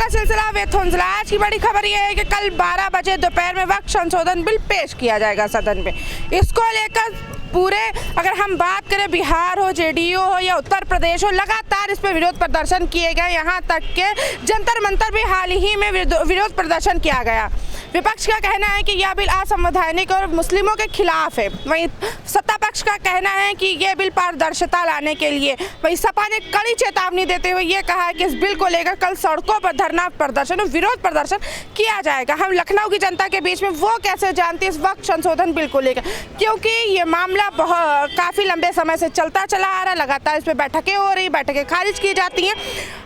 का सिलसिला वेथुनसिला। आज की बड़ी खबर यह है कि कल 12 बजे दोपहर में वक्त संशोधन बिल पेश किया जाएगा सदन में। इसको लेकर पूरे अगर हम बात करें बिहार हो, जेडीयू हो या उत्तर प्रदेश हो, लगातार इस पर विरोध प्रदर्शन किए गए। यहाँ तक के जंतर मंतर भी हाल ही में विरोध प्रदर्शन किया गया। विपक्ष का कहना है कि यह बिल असंवैधानिक और मुस्लिमों के खिलाफ है। वहीं सत्ता पक्ष का कहना है कि यह बिल पारदर्शिता लाने के लिए। वहीं सपा ने कड़ी चेतावनी देते हुए ये कहा है कि इस बिल को लेकर कल सड़कों पर धरना प्रदर्शन और विरोध प्रदर्शन किया जाएगा। हम लखनऊ की जनता के बीच में वो कैसे जानती है इस वक्त संशोधन बिल को लेकर, क्योंकि ये मामला काफ़ी लंबे समय से चलता चला आ रहा है। लगातार इस पर बैठकें हो रही, बैठकें खारिज की जाती हैं।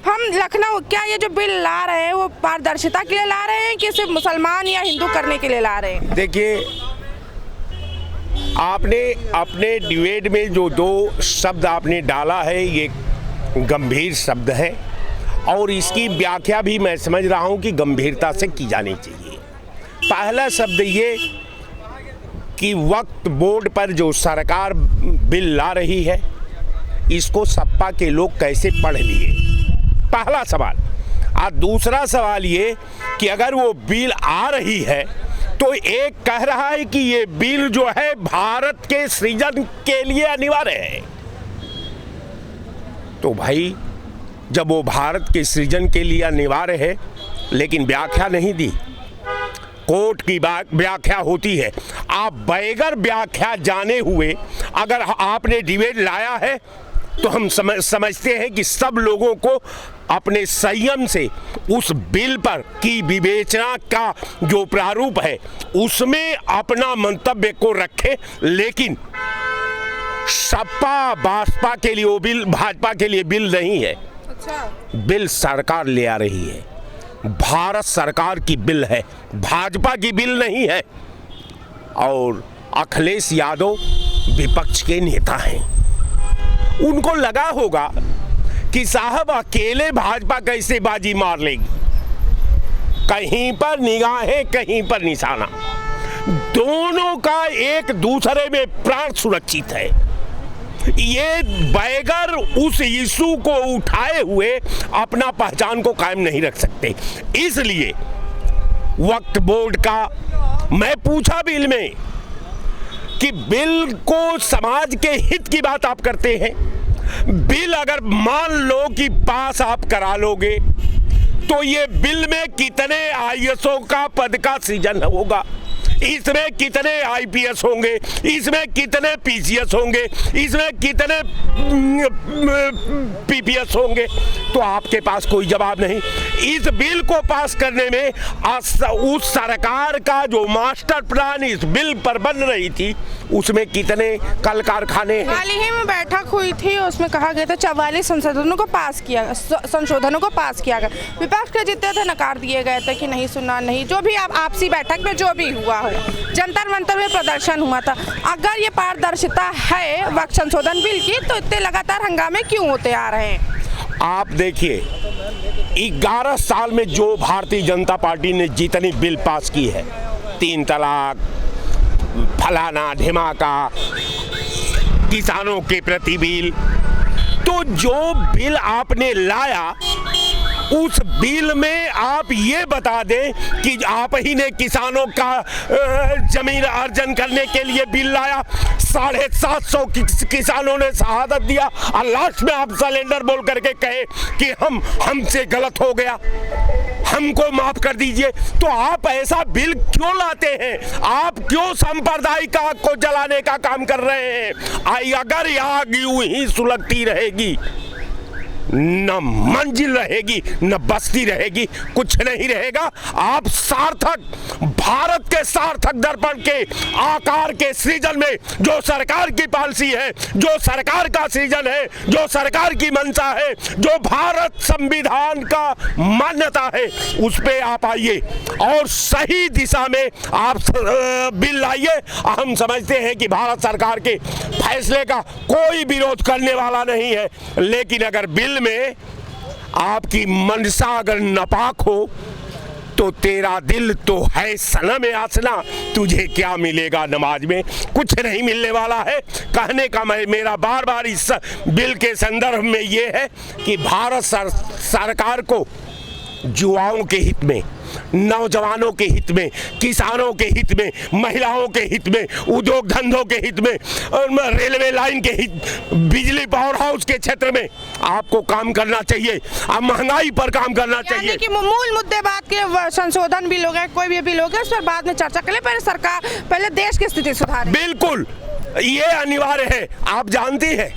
हम लखनऊ क्या ये जो बिल ला रहे हैं वो पारदर्शिता के लिए ला रहे हैं कि सिर्फ मुसलमान या हिंदू करने के लिए ला रहे हैं? देखिए, आपने अपने डिबेट में जो दो शब्द आपने डाला है ये गंभीर शब्द है और इसकी व्याख्या भी मैं समझ रहा हूँ कि गंभीरता से की जानी चाहिए। पहला शब्द ये कि वक्फ बोर्ड पर जो सरकार बिल ला रही है इसको सपा के लोग कैसे पढ़ लिए, पहला सवाल। और दूसरा सवाल ये कि अगर वो बिल आ रही है तो एक कह रहा है कि ये बिल जो है भारत के सृजन के लिए अनिवार्य है। तो भाई जब वो भारत के सृजन के लिए अनिवार्य है लेकिन व्याख्या नहीं दी, कोर्ट की व्याख्या होती है, आप बगैर व्याख्या जाने हुए अगर आपने डिबेट लाया है तो हम समझते हैं कि सब लोगों को अपने संयम से उस बिल पर की विवेचना का जो प्रारूप है उसमें अपना मंतव्य को रखें। लेकिन सपा बसपा के लिए वो बिल, भाजपा के लिए बिल नहीं है। अच्छा। बिल सरकार ले आ रही है, भारत सरकार की बिल है, भाजपा की बिल नहीं है। और अखिलेश यादव विपक्ष के नेता हैं, उनको लगा होगा कि साहब अकेले भाजपा कैसे बाजी मार लेगी, कहीं पर निगाहें कहीं पर निशाना, दोनों का एक दूसरे में प्राण सुरक्षित है। ये बगैर उस इशू को उठाए हुए अपना पहचान को कायम नहीं रख सकते। इसलिए वक्फ बोर्ड का मैं पूछा बिल में कि बिल को समाज के हित की बात आप करते हैं, बिल अगर मान लो कि पास आप करा लोगे तो ये बिल में कितने आईएएसओ का पद का सृजन होगा, इसमें कितने आईपीएस होंगे, इसमें कितने पीसीएस होंगे, इसमें कितने पीपीएस होंगे, तो आपके पास कोई जवाब नहीं। इस बिल को पास करने में उस सरकार का जो मास्टर प्लान इस बिल पर बन रही थी उसमें कितने कल कारखाने हैं। हाल ही में बैठक हुई थी, उसमें कहा गया था 44 संशोधनों को पास किया गया। विपक्ष के जितने थे नकार दिए गए थे कि नहीं सुनना नहीं, जो भी आपसी बैठक में जो भी हुआ हो, जंतर मंतर में प्रदर्शन हुआ था। अगर ये पारदर्शिता है वक्त संशोधन बिल की तो इतने लगातार हंगामे क्यों होते आ रहे हैं? आप देखिए 11 साल में जो भारतीय जनता पार्टी ने जितनी बिल पास की है, 3 तलाक, फलाना ढिमाका, किसानों के प्रति बिल, तो जो बिल आपने लाया उस बिल में आप ये बता दें कि आप ही ने किसानों का जमीन अर्जन करने के लिए बिल लाया, 750 किसानों ने शहादत दिया और लास्ट में आप सिलेंडर बोल करके कहे कि हमसे गलत हो गया, हमको माफ कर दीजिए। तो आप ऐसा बिल क्यों लाते हैं? आप क्यों सांप्रदायिक आग को जलाने का काम कर रहे हैं? अगर आग यूं ही सुलगती रहेगी, न मंजिल रहेगी न बस्ती रहेगी, कुछ नहीं रहेगा। आप सार्थक भारत के सार्थक दर्पण के आकार के सृजन में जो सरकार की पॉलिसी है, जो सरकार का सृजन है, जो सरकार की मंशा है, जो भारत संविधान का मान्यता है, उस पे आप आइए और सही दिशा में आप बिल लाइए। हम समझते हैं कि भारत सरकार के फैसले का कोई विरोध करने वाला नहीं है, लेकिन अगर बिल में आपकी मंशा अगर नापाक हो तो तेरा दिल तो है सनम आसना, तुझे क्या मिलेगा नमाज में? कुछ नहीं मिलने वाला है। कहने का मेरा बार बार इस बिल के संदर्भ में ये है कि भारत सरकार को युवाओं के हित में, नौजवानों के हित में, किसानों के हित में, महिलाओं के हित में, उद्योग धंधों के हित में, रेलवे लाइन के हित, बिजली पावर हाउस के क्षेत्र में आपको काम करना चाहिए। अब महंगाई पर काम करना चाहिए। यानी कि मूल मुद्दे बात के संशोधन बिल हो गए, कोई भी बिल हो गया, उस पर बाद में चर्चा करें, पहले सरकार, पहले देश की स्थिति सुधारे। बिल्कुल, ये अनिवार्य है। आप जानती है,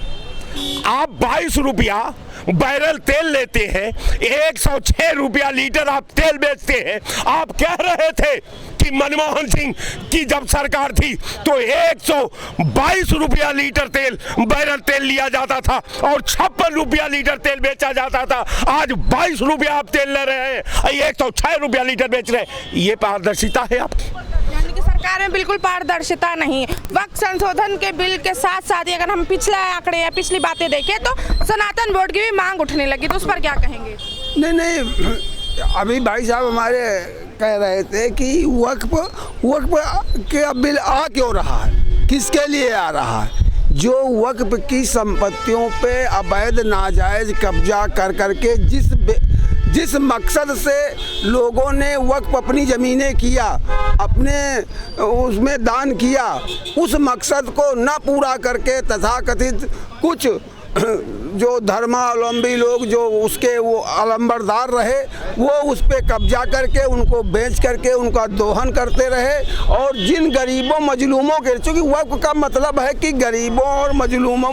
आप 22 रुपया बैरल तेल लेते हैं, 106 रुपया लीटर आप तेल बेचते हैं। आप कह रहे थे कि मनमोहन सिंह की जब सरकार थी तो 122 रुपया लीटर तेल, बैरल तेल लिया जाता था और 56 रुपया लीटर तेल बेचा जाता था। आज 22 रुपया आप तेल ले रहे हैं, 106 रुपया लीटर बेच रहे हैं। ये पारदर्शिता है आपकी? यानी कि सरकार में बिल्कुल पारदर्शिता नहीं। वक्त संशोधन के बिल के साथ साथ ही अगर हम पिछले आंकड़े या पिछली बातें देखें तो सनातन बोर्ड की भी मांग उठने लगी, तो उस पर क्या कहेंगे? नहीं, अभी भाई साहब हमारे कह रहे थे कि वक्फ के बिल आ क्यों रहा है, किसके लिए आ रहा है? जो वक्फ की संपत्तियों पे अवैध नाजायज कब्जा कर करके जिस मकसद से लोगों ने वक्फ अपनी ज़मीनें किया, अपने उसमें दान किया, उस मकसद को न पूरा करके तथाकथित कुछ जो धर्मावलंबी लोग जो उसके वो अलंबरदार रहे, वो उस पे कब्जा करके उनको बेच करके उनका दोहन करते रहे। और जिन गरीबों मजलूमों के, चूँकि वक्फ का मतलब है कि गरीबों और मजलूमों,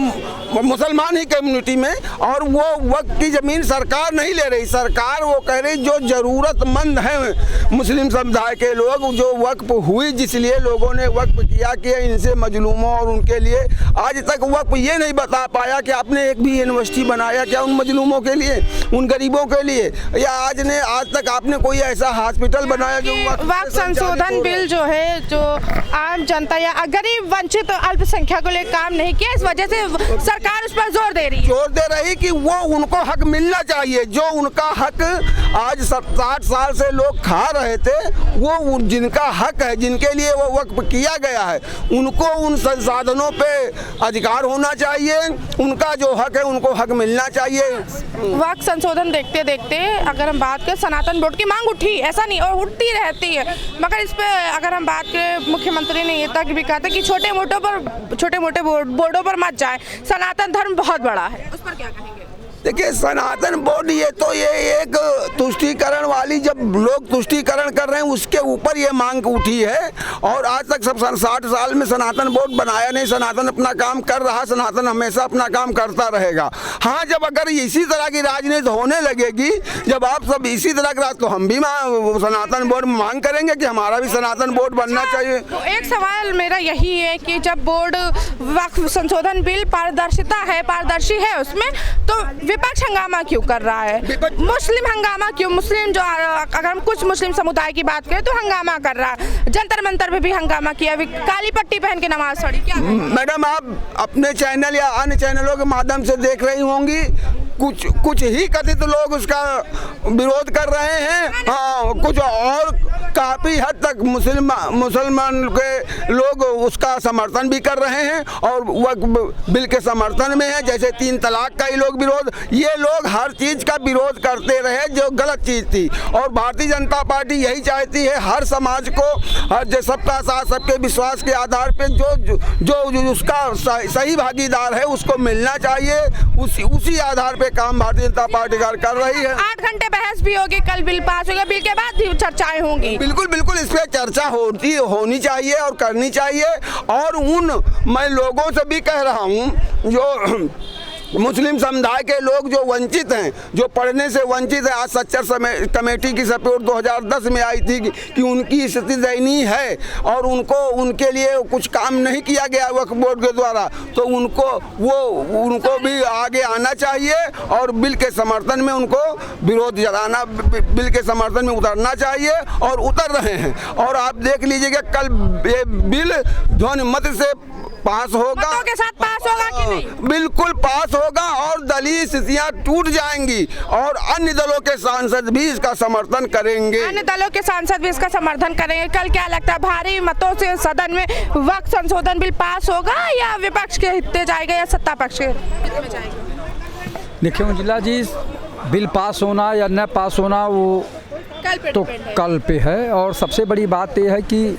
मुसलमान ही कम्युनिटी में, और वो वक्फ की ज़मीन सरकार नहीं ले रही। सरकार वो कह रही जो ज़रूरतमंद हैं मुस्लिम समुदाय के लोग, जो वक्फ हुई जिसलिए लोगों ने वक्फ किया कि इनसे मजलूमों और उनके लिए, आज तक वक्फ ये नहीं बता पाया कि आपने एक भी यूनिवर्सिटी बनाया क्या उन मजलूमों के लिए, उन गरीबों के लिए, या आज तक आपने कोई ऐसा हॉस्पिटल बनाया जो वक्त संशोधन बिल जो है, जो आम जनता या गरीब वंचित अल्पसंख्यक को लेकर काम नहीं किया, इस वजह से सरकार उस पर जोर दे रही कि वो उनको हक मिलना चाहिए। जो उनका हक आज 60 साल से लोग खा रहे थे, वो जिनका हक है, जिनके लिए वो वक्फ किया गया है, उनको उन संसाधनों पे अधिकार होना चाहिए। उनका जो हक है उनको हक मिलना चाहिए। वक्त संशोधन देखते देखते अगर हम बात करें, सनातन बोर्ड की मांग उठी, ऐसा नहीं, और उठती रहती है, मगर इस पे अगर हम बात करें, मुख्यमंत्री ने ये तक भी कहा था कि छोटे मोटे बोर्डों पर मत जाए, सनातन धर्म बहुत बड़ा है, उस पर क्या कहेंगे? देखिए, सनातन बोर्ड ये एक तुष्टीकरण वाली, जब लोग तुष्टीकरण कर रहे हैं उसके ऊपर ये मांग उठी है। और आज तक सब 60 साल में सनातन बोर्ड बनाया नहीं। सनातन अपना काम कर रहा, सनातन हमेशा अपना काम करता रहेगा। हाँ, जब अगर इसी तरह की राजनीति होने लगेगी, जब आप सब इसी तरह का, तो हम भी सनातन बोर्ड में मांग करेंगे कि हमारा भी सनातन बोर्ड बनना चाहिए। तो एक सवाल मेरा यही है कि जब बोर्ड वक्फ संशोधन बिल पारदर्शी है उसमें, तो विपक्ष हंगामा क्यों कर रहा है? मुस्लिम हंगामा क्यों? मुस्लिम जो, अगर हम कुछ मुस्लिम समुदाय की बात करें तो हंगामा कर रहा है, जंतर मंतर पे भी हंगामा किया, काली पट्टी पहन के नमाज पढ़ी। क्या मैडम, आप अपने चैनल या अन्य चैनलों के माध्यम से देख रही होंगी, कुछ ही कथित लोग उसका विरोध कर रहे हैं। हाँ, कुछ और काफ़ी हद तक मुसलमान के लोग उसका समर्थन भी कर रहे हैं और वक्फ बिल के समर्थन में है। जैसे 3 तलाक का ही लोग विरोध, ये लोग हर चीज़ का विरोध करते रहे जो गलत चीज़ थी। और भारतीय जनता पार्टी यही चाहती है, हर समाज को, हर सबका साथ, सबके विश्वास के आधार पे जो उसका सही भागीदार है उसको मिलना चाहिए। उसी आधार पे काम भारतीय जनता पार्टी कर रही है। 8 घंटे बहस भी होगी, कल बिल पास होगा, बिल के बाद भी चर्चाएं होंगी। बिल्कुल इस पे चर्चा होनी चाहिए और करनी चाहिए। और मैं लोगों से भी कह रहा हूँ, जो मुस्लिम समुदाय के लोग जो वंचित हैं, जो पढ़ने से वंचित हैं, आज सच्चर कमेटी की रिपोर्ट 2010 में आई थी कि उनकी स्थिति दयनीय है और उनके लिए कुछ काम नहीं किया गया वक्फ बोर्ड के द्वारा, तो उनको भी आगे आना चाहिए और बिल के समर्थन में उनको विरोध जताना, बिल के समर्थन में उतरना चाहिए और उतर रहे हैं। और आप देख लीजिएगा, कल ये बिल ध्वनिमत से पास होगा, मतों के साथ पास होगा कि नहीं? बिल्कुल पास होगा और दलीय स्थितियां टूट जाएंगी और अन्य दलों के सांसद भी इसका समर्थन करेंगे। अन्य दलों के सांसद भी इसका समर्थन करेंगे। कल क्या लगता है, भारी मतों से सदन में वक्त संशोधन बिल पास होगा या विपक्ष के हित में जाएगा या सत्ता पक्ष के हित में जाएगा? देखिए मंजिला जी, बिल पास होना या न पास होना वो कल पे तो डिपेंड है। कल पे है। और सबसे बड़ी बात ये है कि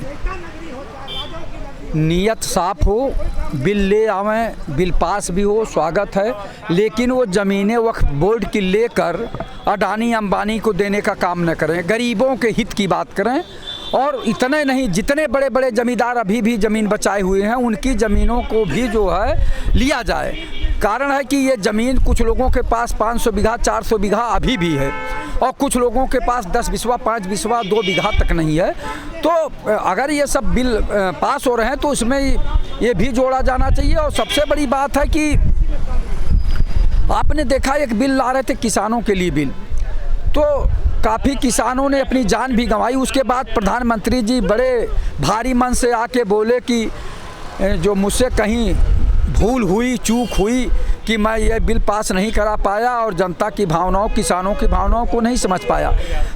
नीयत साफ हो, बिल ले आवें, बिल पास भी हो, स्वागत है, लेकिन वो ज़मीनें वक्फ बोर्ड की लेकर अडानी अंबानी को देने का काम न करें, गरीबों के हित की बात करें। और इतने नहीं, जितने बड़े बड़े ज़मींदार अभी भी ज़मीन बचाए हुए हैं उनकी ज़मीनों को भी जो है लिया जाए। कारण है कि ये ज़मीन कुछ लोगों के पास 500 बीघा 400 बीघा अभी भी है और कुछ लोगों के पास 10 बिस्वा 5 बिस्वा 2 बीघा तक नहीं है। तो अगर ये सब बिल पास हो रहे हैं तो इसमें ये भी जोड़ा जाना चाहिए। और सबसे बड़ी बात है कि आपने देखा एक बिल ला रहे थे किसानों के लिए बिल, तो काफ़ी किसानों ने अपनी जान भी गंवाई। उसके बाद प्रधानमंत्री जी बड़े भारी मन से आके बोले कि जो मुझसे कहीं भूल हुई, चूक हुई कि मैं ये बिल पास नहीं करा पाया और जनता की भावनाओं, किसानों की भावनाओं को नहीं समझ पाया,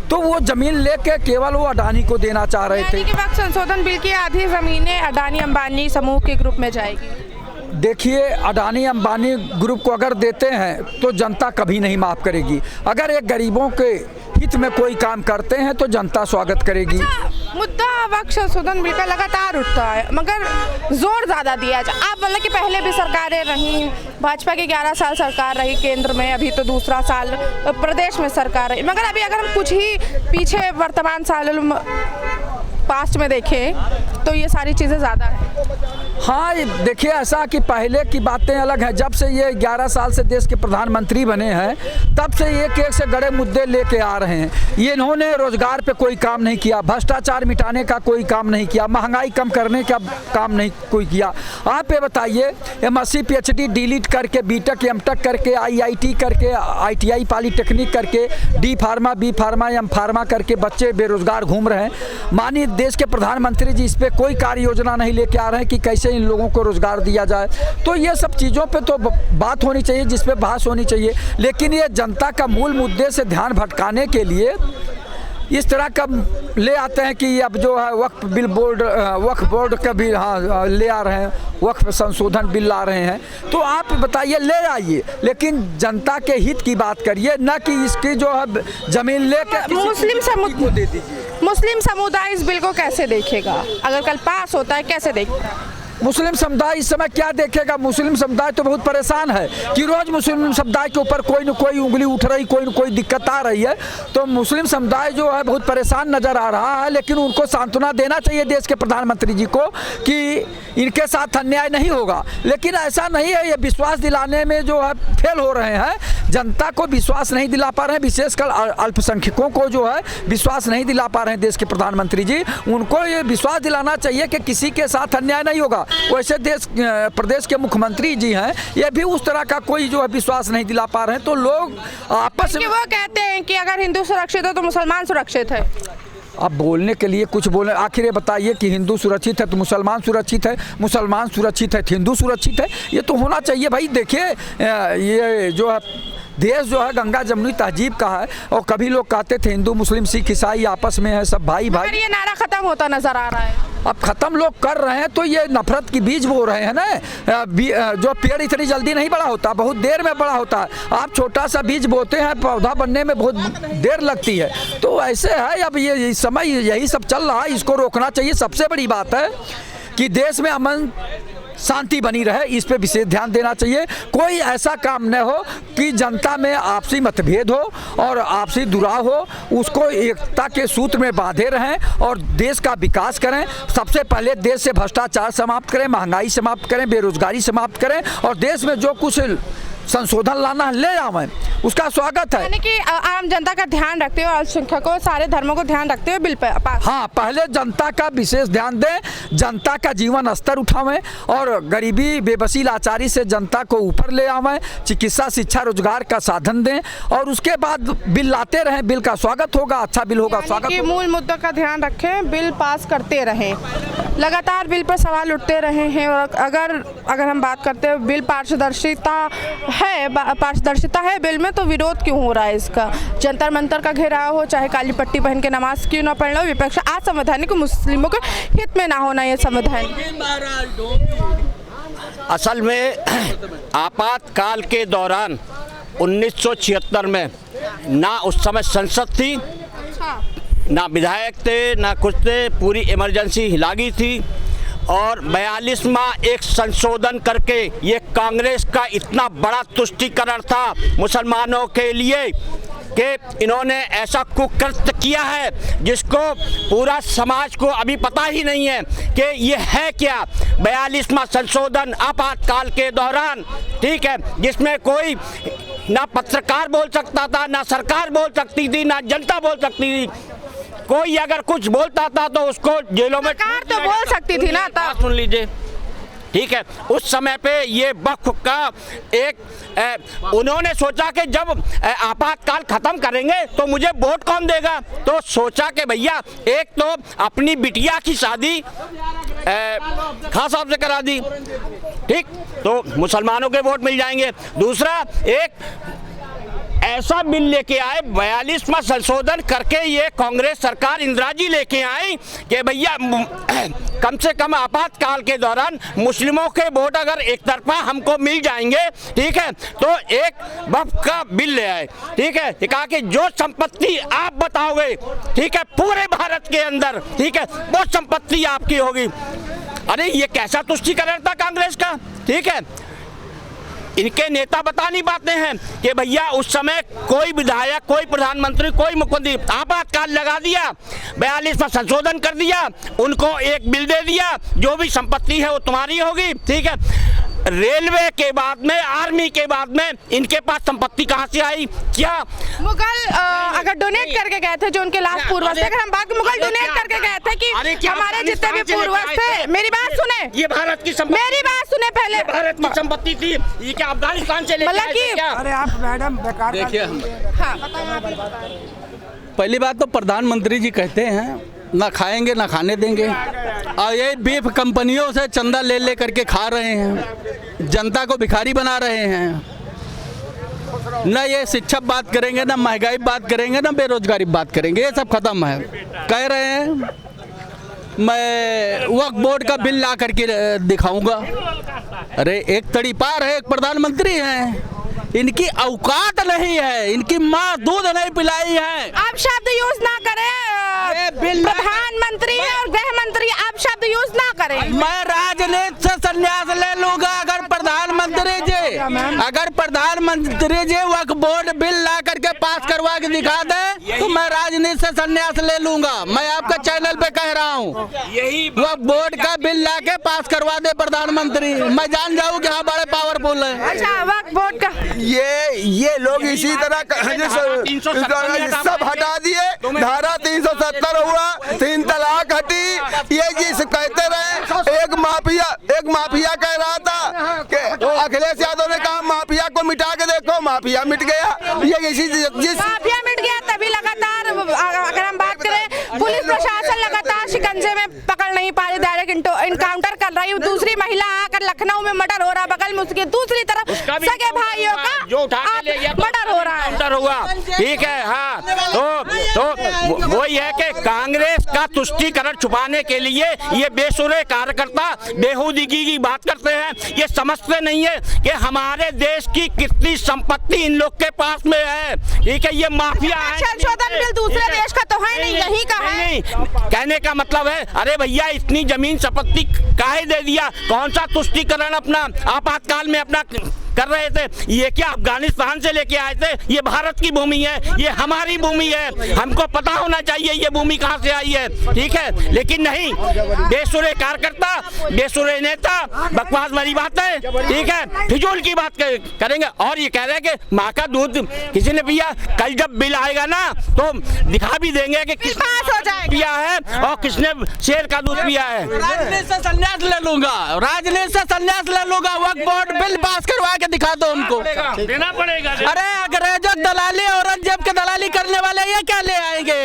तो वो ज़मीन लेके केवल वो अडानी को देना चाह रहे थे। यानी कि वक्त संशोधन बिल की आधी ज़मीनें अडानी अंबानी समूह के ग्रुप में जाएगी। देखिए, अडानी अंबानी ग्रुप को अगर देते हैं तो जनता कभी नहीं माफ़ करेगी। अगर एक गरीबों के हित में कोई काम करते हैं तो जनता स्वागत करेगी। मुद्दा वक्त संशोधन बिल का लगातार उठता है, मगर जोर ज़्यादा दिया जाए। आप बोले कि पहले भी सरकारें रहीं, भाजपा की 11 साल सरकार रही केंद्र में, अभी तो दूसरा साल प्रदेश में सरकार रही, मगर अभी अगर हम कुछ ही पीछे वर्तमान साल पास्ट में देखें तो ये सारी चीज़ें ज़्यादा हैं। हाँ, देखिए, ऐसा कि पहले की बातें अलग हैं। जब से ये 11 साल से देश के प्रधानमंत्री बने हैं तब से एक एक से बड़े मुद्दे लेके आ रहे हैं। ये इन्होंने रोजगार पे कोई काम नहीं किया, भ्रष्टाचार मिटाने का कोई काम नहीं किया, महंगाई कम करने का काम नहीं कोई किया। आप ये बताइए, MSc PhD डिलीट करके बीटेक एमटेक करके IIT करके ITI पॉलीटेक्निक करके D pharma B pharma M pharma करके बच्चे बेरोजगार घूम रहे हैं। माननीय देश के प्रधानमंत्री जी इस पर कोई कार्य योजना नहीं लेके आ रहे हैं कि कैसे इन लोगों को रोजगार दिया जाए। तो ये सब चीज़ों पे तो बात होनी चाहिए, जिस पे बहस होनी चाहिए, लेकिन ये जनता का मूल मुद्दे से ध्यान भटकाने के लिए इस तरह का ले आते हैं कि अब जो है वक्फ बोर्ड का भी हाँ ले आ रहे हैं, वक्फ संशोधन बिल ला रहे हैं। तो आप बताइए, ले आइए, लेकिन जनता के हित की बात करिए, न कि इसकी जो है ज़मीन लेकर मुस्लिम समुदाय इस बिल को कैसे देखेगा? अगर कल पास होता है कैसे देखेगा? मुस्लिम समुदाय इस समय क्या देखेगा? मुस्लिम समुदाय तो बहुत परेशान है कि रोज़ मुस्लिम समुदाय के ऊपर कोई न कोई उंगली उठ रही, कोई न कोई दिक्कत आ रही है। तो मुस्लिम समुदाय जो है बहुत परेशान नज़र आ रहा है, लेकिन उनको सांत्वना देना चाहिए देश के प्रधानमंत्री जी को कि इनके साथ अन्याय नहीं होगा। लेकिन ऐसा नहीं है, ये विश्वास दिलाने में जो है फेल हो रहे हैं, जनता को विश्वास नहीं दिला पा रहे हैं, विशेषकर अल्पसंख्यकों को जो है विश्वास नहीं दिला पा रहे हैं देश के प्रधानमंत्री जी। उनको ये विश्वास दिलाना चाहिए कि किसी के साथ अन्याय नहीं होगा। वैसे प्रदेश के मुख्यमंत्री जी हैं, ये भी उस तरह का कोई जो है विश्वास नहीं दिला पा रहे हैं। तो लोग आपस में वो कहते हैं कि अगर हिंदू सुरक्षित है तो मुसलमान सुरक्षित है। अब बोलने के लिए कुछ बोले, आखिर ये बताइए कि हिंदू सुरक्षित है तो मुसलमान सुरक्षित है, मुसलमान सुरक्षित है तो हिंदू सुरक्षित है? ये तो होना चाहिए भाई। देखिए, ये जो है देश जो है गंगा जमुनी तहजीब का है, और कभी लोग कहते थे हिंदू मुस्लिम सिख ईसाई आपस में है सब भाई भाई। ये नारा खत्म होता नजर आ रहा है। अब खत्म लोग कर रहे हैं तो ये नफरत की बीज बो रहे हैं ना। जो पेड़ इतनी जल्दी नहीं बड़ा होता, बहुत देर में बड़ा होता है। आप छोटा सा बीज बोते हैं, पौधा बनने में बहुत देर लगती है। तो ऐसे है, अब ये इस समय यही सब चल रहा है, इसको रोकना चाहिए। सबसे बड़ी बात है कि देश में अमन शांति बनी रहे, इस पे विशेष ध्यान देना चाहिए। कोई ऐसा काम न हो कि जनता में आपसी मतभेद हो और आपसी दुराव हो, उसको एकता के सूत्र में बांधे रहें और देश का विकास करें। सबसे पहले देश से भ्रष्टाचार समाप्त करें, महंगाई समाप्त करें, बेरोजगारी समाप्त करें, और देश में जो कुछ संशोधन लाना ले आवें, उसका स्वागत है। यानी कि आम जनता का ध्यान रखते हुए, अल्पसंख्यकों सारे धर्मों को ध्यान रखते हुए बिल पास। हाँ, पहले जनता का विशेष ध्यान दें, जनता का जीवन स्तर उठावें और गरीबी बेबसी लाचारी से जनता को ऊपर ले आवें, चिकित्सा शिक्षा रोजगार का साधन दें, और उसके बाद बिल लाते रहें। बिल का स्वागत होगा, अच्छा बिल होगा, स्वागत होगा। मूल मुद्दों का ध्यान रखें, बिल पास करते रहें। लगातार बिल पर सवाल उठते रहे हैं, और अगर हम बात करते हैं बिल पारदर्शिता है बिल में, तो विरोध क्यों हो रहा है इसका? जंतर मंतर का घेराव हो, चाहे काली पट्टी पहन के नमाज क्यों ना पढ़ लो, विपक्ष असंवैधानिक मुस्लिमों के हित में ना होना ये संविधान। असल में आपातकाल के दौरान 1976 में ना उस समय संसद थी, ना विधायक थे, ना कुछ थे, पूरी इमरजेंसी लागी थी और 42वां एक संशोधन करके ये कांग्रेस का इतना बड़ा तुष्टीकरण था मुसलमानों के लिए कि इन्होंने ऐसा कुकृत्य किया है जिसको पूरा समाज को अभी पता ही नहीं है कि ये है क्या। 42वां संशोधन आपातकाल के दौरान, ठीक है, जिसमें कोई ना पत्रकार बोल सकता था, ना सरकार बोल सकती थी, ना जनता बोल सकती थी। कोई अगर कुछ बोलता था तो उसको जेलों में सरकार तो बोल सकती थी ना तब। सुन लीजिए, ठीक है, उस समय पे ये वक्फ का एक उन्होंने सोचा कि जब आपातकाल खत्म करेंगे तो मुझे वोट कौन देगा। तो सोचा कि भैया एक तो अपनी बिटिया की शादी खास साहब से करा दी, ठीक, तो मुसलमानों के वोट मिल जाएंगे। दूसरा एक ऐसा बिल लेके आए, 42वां संशोधन करके ये कांग्रेस सरकार इंदिरा जी लेके आई कि भैया कम से कम आपातकाल के दौरान मुस्लिमों के वोट अगर एक तरफा हमको मिल जाएंगे, ठीक है, तो एक वक्फ का बिल ले आए, ठीक है, कहा कि जो संपत्ति आप बताओगे, ठीक है, पूरे भारत के अंदर, ठीक है, वो संपत्ति आपकी होगी। अरे ये कैसा तुष्टीकरण था कांग्रेस का, ठीक है। इनके नेता बता नहीं पाते हैं कि भैया उस समय कोई विधायक, कोई प्रधानमंत्री, कोई मुख्यमंत्री आपातकाल लगा दिया, 42वां संशोधन कर दिया, उनको एक बिल दे दिया, जो भी संपत्ति है वो तुम्हारी होगी, ठीक है। रेलवे के बाद में, आर्मी के बाद में इनके पास संपत्ति कहाँ से आई? क्या मुगल अगर डोनेट करके गए थे जो उनके लास्ट पूर्वज थे, अगर हम बात मुगल डोनेट करके गए थे कि हमारे जितने भी पूर्वज थे, मेरी बात सुने, ये भारत की संपत्ति, मेरी बात सुने पहले, भारत की संपत्ति थी, ये क्या अफगानिस्तान से लेके आए थे क्या? अरे आप मैडम बेकार देखिए, हाँ बताइए। पहली बात तो प्रधानमंत्री जी कहते हैं ना खाएंगे ना खाने देंगे, और ये बीफ कंपनियों से चंदा ले करके खा रहे हैं, जनता को भिखारी बना रहे हैं। न ये शिक्षा बात करेंगे, ना महंगाई बात करेंगे, ना बेरोजगारी बात करेंगे, ये सब खत्म है। कह रहे हैं मैं वक्फ बोर्ड का बिल ला करके दिखाऊंगा। अरे एक तड़ी पार है, एक प्रधानमंत्री हैं, इनकी औकात नहीं है, इनकी माँ दूध नहीं पिलाई है। आप शब्द यूज ना करें, प्रधानमंत्री और गृह मंत्री, आप शब्द यूज ना करें। मैं राजनीति से संन्यास ले लूंगा अगर प्रधानमंत्री जी वक्फ बोर्ड बिल ला करके पास करवा के दिखा दे तो मैं राजनीति से संन्यास ले लूंगा। मैं आपका चैनल पे कह रहा हूँ, वक्फ बोर्ड का बिल ला के पास करवा दे प्रधानमंत्री, मैं जान जाऊँ कि हाँ बड़े पावरफुल है। अच्छा, वक्फ बोर्ड का ये लोग इसी तरह सब हटा दिए, धारा 370 हुआ, 3 तलाक हटी, ये जिस कहते रहे एक माफिया कह रहा था कि अखिलेश यादव ने कहा माफिया को मिटा के देखो, माफिया मिट गया। ये इसी जिस माफिया मिट गया तभी लगातार, अगर हम बात करें पुलिस प्रशासन लगातार शिकंजे में पकड़ नहीं पा रही, डायरेक्ट इनकाउंटर कर रही, दूसरी महिला आकर लखनऊ में मर्डर हो रहा, बगल में उसके दूसरी तरफ सगे भाइयों का जो उठा के ले गया मर्डर हो रहा है, हुआ, ठीक है। हाँ, तो वही है कि कांग्रेस का तुष्टीकरण छुपाने के लिए ये बेसुरे कार्यकर्ता बेहूदगी की बात करते हैं। ये समझते नहीं है कि हमारे देश की कितनी संपत्ति इन लोग के पास में है, ठीक है। ये माफिया है, संशोधन बिल दूसरे देश का तो है नहीं, यही का है। नहीं, कहने का मतलब है, अरे भैया इतनी जमीन संपत्ति काहे दे दिया? कौन सा तुष्टीकरण अपना आपातकाल में अपना कर रहे थे? ये क्या अफगानिस्तान से लेके आए थे? ये भारत की भूमि है, ये हमारी भूमि है, हमको पता होना चाहिए ये भूमि कहाँ से आई है, ठीक है। लेकिन नहीं, बेसुरे कार्यकर्ता, बेसुरे नेता बकवास भरी बातें, ठीक है, फिजूल की बात करेंगे। और ये कह रहे हैं कि माँ का दूध किसी ने पिया, कल जब बिल आएगा ना तो दिखा भी देंगे कि किसने हो जाएगा पिया है और किसने शेर का दूध पिया है। राजनीति से संन्यास ले लूंगा, राजनीति से संन्यास ले लूंगा, वक्फ बोर्ड बिल पास करवा के दिखा दो उनको, देना पड़ेगा। अरे अंग्रेजों दलाली, औरंगजेब के दलाली करने वाले ये क्या ले आएंगे?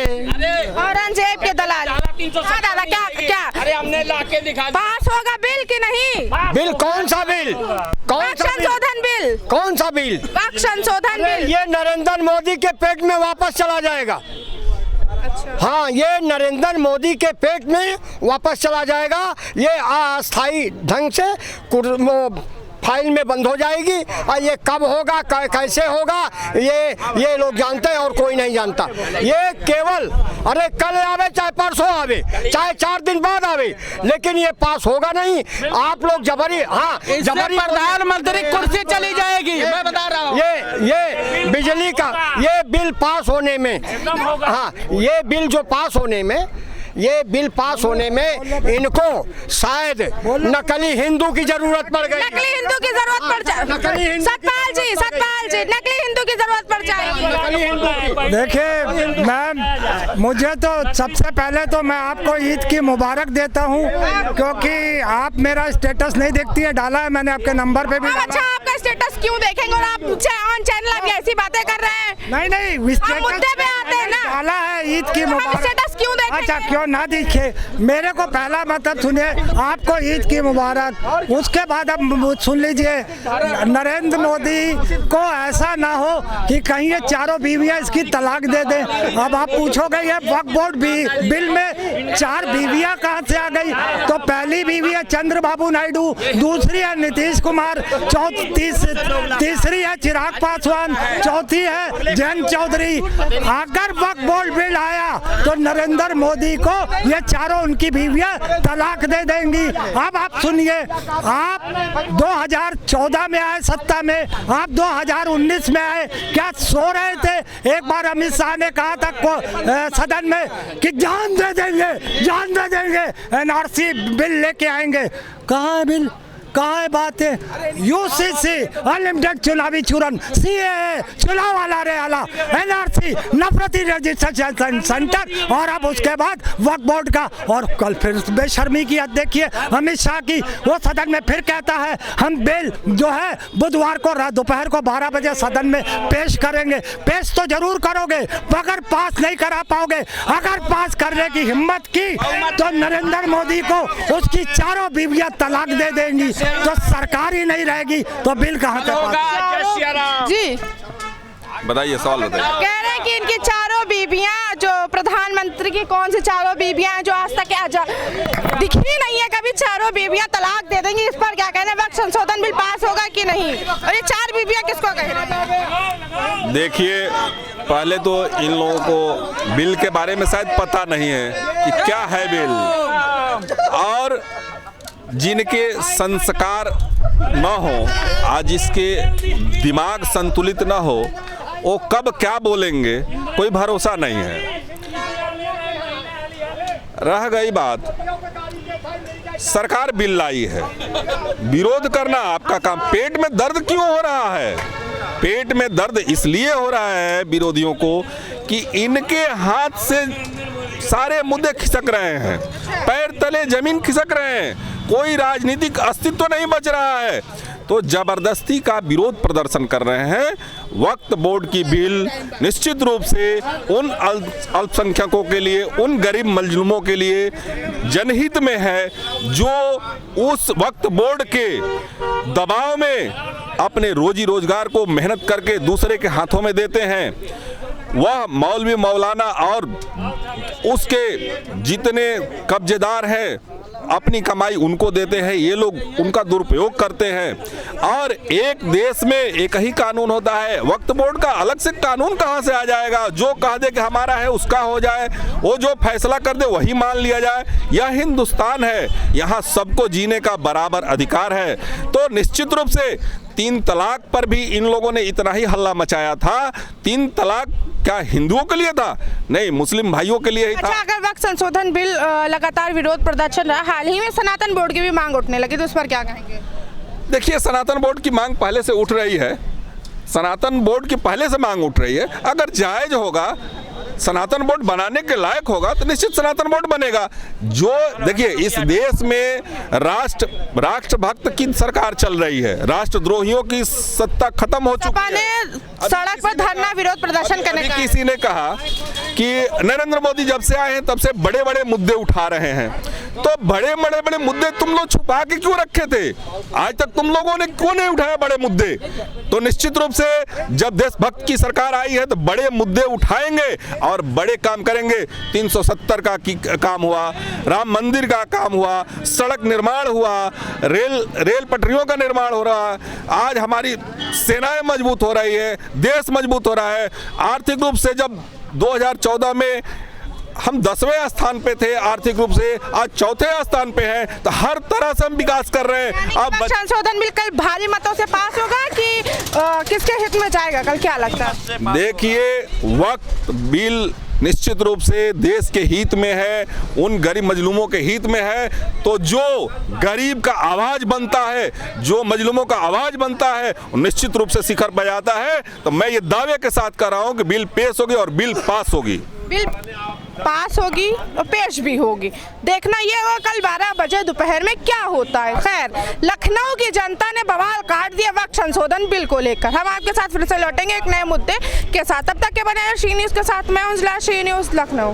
औरंगजेब के दलाल दादा क्या अरे हमने लाके दिखा दिया। पास होगा बिल कि नहीं? बिल कौन सा बिल? कौन सा संशोधन बिल? कौन सा बिल? वक्फ संशोधन बिल। ये नरेंद्र मोदी के पेट में वापस चला जाएगा। अच्छा। हाँ, ये नरेंद्र मोदी के पेट में वापस चला जाएगा। ये अस्थायी ढंग से फाइल में बंद हो जाएगी और ये कब होगा कैसे होगा ये लोग जानते हैं और कोई नहीं जानता। ये केवल अरे कल आवे चाहे परसों आवे चाहे 4 दिन बाद आवे, लेकिन ये पास होगा नहीं। आप लोग जबरी जबरी प्रधानमंत्री कुर्सी चली जाएगी, मैं बता रहा हूँ। ये बिजली का ये बिल पास होने में, ये बिल जो पास होने में, ये बिल पास होने में इनको शायद नकली हिंदू की जरूरत पड़ गई। नकली हिंदू की जरूरत पड़ जाए। सतपाल जी नकली हिंदू की जरूरत पड़ जाएगी। देखिए मैम, मुझे तो सबसे पहले तो मैं आपको ईद की मुबारक देता हूँ, क्योंकि आप मेरा स्टेटस नहीं देखती है, डाला है मैंने आपके नंबर पे भी डाला। अच्छा, आपका स्टेटस क्यों देखेंगे और आप ऑन चैनल आप ऐसी बातें कर रहे हैं? नहीं मुद्दे पे आते हैं ना, डाला है ईद की मुबारक। स्टेटस क्यों देखेंगे? अच्छा, क्यों ना दिखे? मेरे को पहला मतलब सुनिए, आपको ईद की मुबारक। उसके बाद अब सुन लीजिए, नरेंद्र मोदी को ऐसा ना हो कि कहीं ये चारों बीवियां इसकी तलाक दे दें। अब आप पूछोगे ये वक्फ बोर्ड बिल में 4 बीवियां कहां से आ गई? तो पहली बीवी है चंद्रबाबू नायडू, दूसरी है नीतीश कुमार, तीसरी है चिराग पासवान, चौथी है जयंत चौधरी। अगर वक्फ बोर्ड बिल आया तो नरेंद्र मोदी को ये चारों उनकी बीवियां तलाक दे देंगी। अब आप सुनिए, आप 2014 में आए सत्ता में, आप 2019 में आए, क्या सो रहे थे? एक बार अमित शाह ने कहा था सदन में कि जान दे देंगे, एनआरसी बिल लेके आएंगे। कहाँ है बिल? कहाँ है बात है? यूसीसी अनलिमिटेड चुनावी चूरन, सीएए चुनाव वाला रे आला, एनआरसी नफरती रजिस्ट्रेशन सेंटर, और अब उसके बाद वक्फ बोर्ड का। और कल फिर बेशर्मी की हद देखिए अमित शाह की, वो सदन में फिर कहता है हम बिल जो है बुधवार को दोपहर को 12 बजे सदन में पेश करेंगे। पेश तो जरूर करोगे, मगर पास नहीं करा पाओगे। अगर पास करने की हिम्मत की तो नरेंद्र मोदी को उसकी चारों बीवियां तलाक दे देंगी, तो सरकार ही नहीं रहेगी, तो बिल कहाँ से पास? जी बताइए, सवाल बताइए। कह रहे हैं कि इनकी चारों बीबियां, जो प्रधानमंत्री की कौन सी चारों बीबियां हैं जो आज तक दिखी नहीं है कभी, चारों बीबियां तलाक दे देंगी। इस पर क्या कहना है? वक्त संशोधन बिल पास होगा कि नहीं? और ये 4 बीबियां किसको कह रहे हैं? देखिए, पहले तो इन लोगों को बिल के बारे में शायद पता नहीं है कि क्या है बिल, और जिनके संस्कार न हो, आज इसके दिमाग संतुलित न हो, वो कब क्या बोलेंगे कोई भरोसा नहीं है। रह गई बात, सरकार बिल लाई है, विरोध करना आपका काम। पेट में दर्द क्यों हो रहा है? पेट में दर्द इसलिए हो रहा है विरोधियों को कि इनके हाथ से सारे मुद्दे खिसक रहे हैं, पैर तले जमीन खिसक रहे हैं, कोई राजनीतिक अस्तित्व नहीं बच रहा है। तो जबरदस्ती का विरोध प्रदर्शन कर रहे हैं। वक्फ बोर्ड की बिल निश्चित रूप से उन अल्पसंख्यकों के लिए, उन गरीब मजलूमों के लिए जनहित में है, जो उस वक्फ बोर्ड के दबाव में अपने रोजी रोजगार को मेहनत करके दूसरे के हाथों में देते हैं। वह मौलवी मौलाना और उसके जितने कब्जेदार हैं, अपनी कमाई उनको देते हैं, ये लोग उनका दुरुपयोग करते हैं। और एक देश में एक ही कानून होता है, वक्फ बोर्ड का अलग से कानून कहां से आ जाएगा? जो कह दे कि हमारा है उसका हो जाए, वो जो फैसला कर दे वही मान लिया जाए। यह हिंदुस्तान है, यहाँ सबको जीने का बराबर अधिकार है। तो निश्चित रूप से 3 तलाक पर भी इन लोगों ने इतना ही हल्ला मचाया था। 3 तलाक क्या हिंदुओं के लिए था? नहीं, मुस्लिम भाइयों के लिए ही था। अच्छा, अगर वक्त संशोधन बिल लगातार विरोध प्रदर्शन रहा, हाल ही में सनातन बोर्ड की भी मांग उठने लगी, तो उस पर क्या कहेंगे? देखिए, सनातन बोर्ड की मांग पहले से उठ रही है, सनातन बोर्ड की पहले से मांग उठ रही है। अगर जायज होगा, सनातन बोर्ड बनाने के लायक होगा, तो निश्चित सनातन बोर्ड बनेगा। जो देखिए, इस देश में राष्ट्रभक्त की सरकार चल रही है, राष्ट्रद्रोहियों की सत्ता खत्म हो चुकी है। सड़क पर धरना विरोध प्रदर्शन करने का किसी ने कहा कि नरेंद्र मोदी जब से आए हैं तब से बड़े बड़े मुद्दे उठा रहे हैं। तो बड़े बड़े मुद्दे तुम लोग छुपा के क्यों रखे थे? आज तक तुम लोगों ने क्यों नहीं उठाया बड़े मुद्दे? तो निश्चित रूप से जब देशभक्त की सरकार आई है तो बड़े मुद्दे उठाएंगे और बड़े काम करेंगे। 370 का काम हुआ, राम मंदिर का काम हुआ, सड़क निर्माण हुआ, रेल पटरियों का निर्माण हो रहा है। आज हमारी सेनाएं मजबूत हो रही है, देश मजबूत हो रहा है। आर्थिक रूप से जब 2014 में हम 10वें स्थान पे थे आर्थिक रूप से, आज 4थे स्थान पे हैं। तो हर तरह से हम विकास कर रहे हैं। अब संशोधन बिल कल भारी मतों से पास होगा कि किसके हित में जाएगा, कल क्या लगता है? देखिए, वक्त बिल निश्चित रूप से देश के हित में है, उन गरीब मजलूमों के हित में है। तो जो गरीब का आवाज बनता है, जो मजलूमों का आवाज बनता है, निश्चित रूप से शिखर बजाता है। तो मैं ये दावे के साथ कर रहा हूं कि बिल पेश होगी और बिल पास होगी। बिल पास होगी और पेश भी होगी। देखना ये होगा कल 12 बजे दोपहर में क्या होता है। खैर, लखनऊ की जनता ने बवाल काट दिया वक्त संशोधन बिल को लेकर। हम आपके साथ फिर से लौटेंगे एक नए मुद्दे के साथ। तब तक के बने शी न्यूज़ के साथ। मैं हूं शी न्यूज़ लखनऊ।